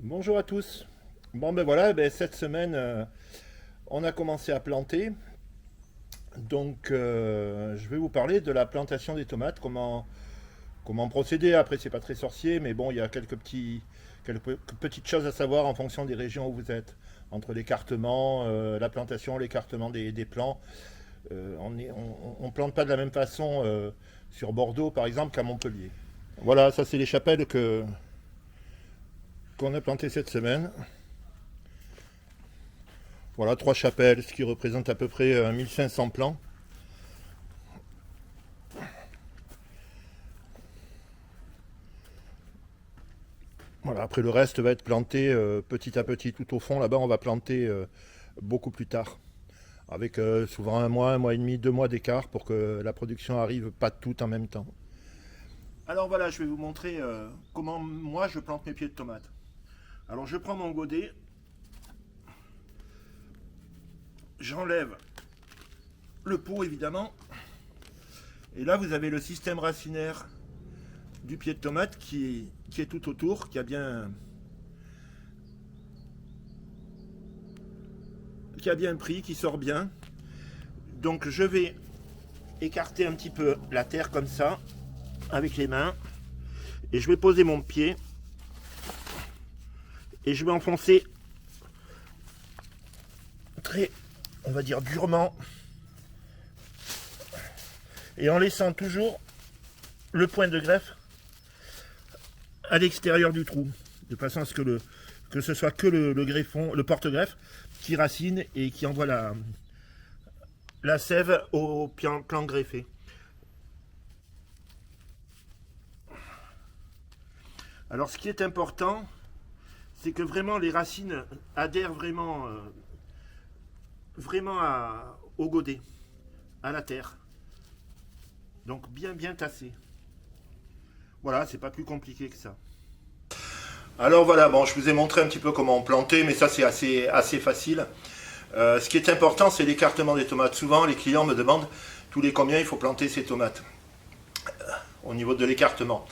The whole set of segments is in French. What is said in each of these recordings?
Bonjour à tous. Bon ben voilà, cette semaine on a commencé à planter. Donc je vais vous parler de la plantation des tomates, comment procéder. Après c'est pas très sorcier, mais bon il y a quelques petites choses à savoir en fonction des régions où vous êtes. Entre l'écartement, la plantation, l'écartement des plants. On plante pas de la même façon sur Bordeaux par exemple qu'à Montpellier. Voilà, ça c'est les chapelles qu'on a plantées cette semaine. Voilà, trois chapelles, ce qui représente à peu près 1500 plants. Voilà, après le reste va être planté petit à petit tout au fond. Là-bas, on va planter beaucoup plus tard, avec souvent un mois et demi, 2 mois d'écart pour que la production arrive pas tout en même temps. Alors voilà, je vais vous montrer comment moi je plante mes pieds de tomates. Alors je prends mon godet, j'enlève le pot évidemment, et là vous avez le système racinaire du pied de tomate qui est tout autour, qui a bien pris, qui sort bien. Donc je vais écarter un petit peu la terre comme ça, avec les mains, et je vais poser mon pied, et je vais enfoncer très, on va dire durement, et en laissant toujours le point de greffe à l'extérieur du trou, de façon à ce que ce soit que le greffon, le porte-greffe qui racine et qui envoie la sève au plan greffé. Alors ce qui est important, c'est que vraiment les racines adhèrent vraiment au godet, à la terre. Donc bien tassé. Voilà, c'est pas plus compliqué que ça. Alors voilà, bon, je vous ai montré un petit peu comment on plantait, mais ça c'est assez facile. Ce qui est important, c'est l'écartement des tomates. Souvent, les clients me demandent tous les combien il faut planter ces tomates au niveau de l'écartement.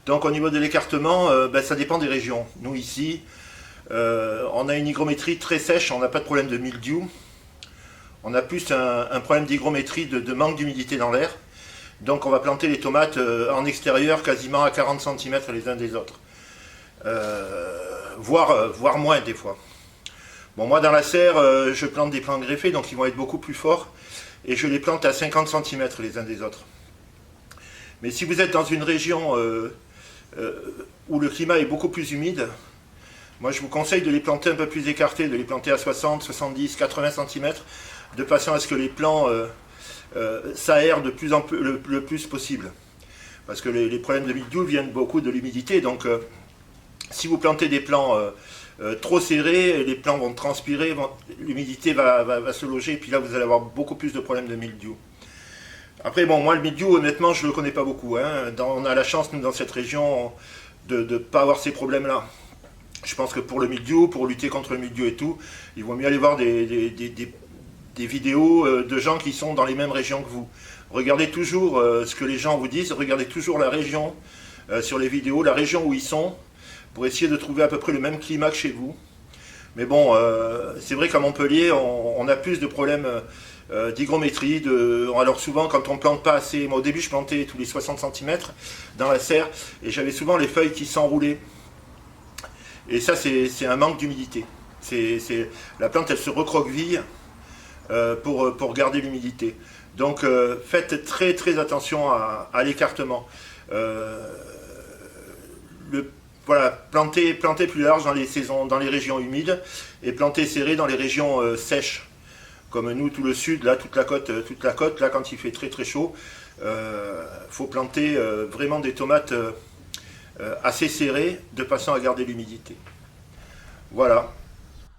Donc au niveau de l'écartement, ça dépend des régions. Nous ici, on a une hygrométrie très sèche, on n'a pas de problème de mildiou. On a plus un problème d'hygrométrie de manque d'humidité dans l'air. Donc on va planter les tomates en extérieur quasiment à 40 cm les uns des autres. Voire moins des fois. Bon, moi dans la serre, je plante des plants greffés, donc ils vont être beaucoup plus forts. Et je les plante à 50 cm les uns des autres. Mais si vous êtes dans une région où le climat est beaucoup plus humide, moi je vous conseille de les planter un peu plus écartés, de les planter à 60, 70, 80 cm, de façon à ce que les plants s'aèrent de plus en plus, le plus possible. Parce que les problèmes de mildiou viennent beaucoup de l'humidité, donc si vous plantez des plants trop serrés, les plants vont transpirer, l'humidité va se loger, et puis là vous allez avoir beaucoup plus de problèmes de mildiou. Après, bon, moi le mildiou, honnêtement, je ne le connais pas beaucoup. Hein. On a la chance, nous, dans cette région, de ne pas avoir ces problèmes-là. Je pense que pour le mildiou, pour lutter contre le mildiou et tout, il vaut mieux aller voir des vidéos de gens qui sont dans les mêmes régions que vous. Regardez toujours ce que les gens vous disent, regardez toujours la région sur les vidéos, la région où ils sont, pour essayer de trouver à peu près le même climat que chez vous. Mais bon, c'est vrai qu'à Montpellier, on a plus de problèmes d'hygrométrie. Alors souvent, quand on ne plante pas assez, moi au début je plantais tous les 60 cm dans la serre, et j'avais souvent les feuilles qui s'enroulaient. Et ça, c'est un manque d'humidité. La plante, elle se recroqueville pour garder l'humidité. Donc faites très attention à l'écartement. Voilà, plantez plus large dans les saisons, dans les régions humides, et plantez serré dans les régions sèches. Comme nous, tout le sud, là, toute la côte, là, quand il fait très chaud, faut planter vraiment des tomates assez serrées, de façon à garder l'humidité. Voilà.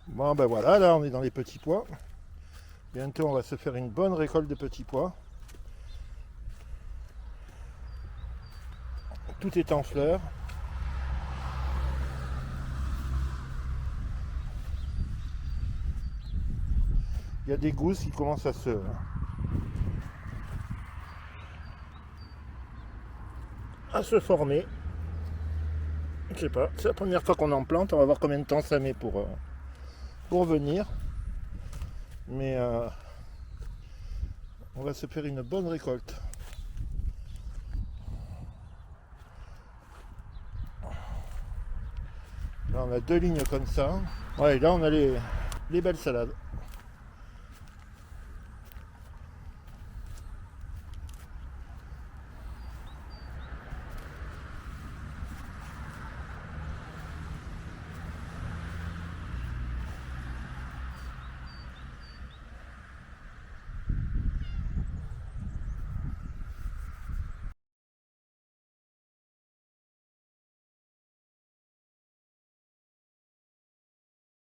Bon ben voilà, là on est dans les petits pois. Bientôt on va se faire une bonne récolte de petits pois. Tout est en fleurs. Il y a des gousses qui commencent à se former. Je sais pas, c'est la première fois qu'on en plante, on va voir combien de temps ça met pour venir. Mais on va se faire une bonne récolte. Là on a 2 lignes comme ça. Ouais, là on a les belles salades.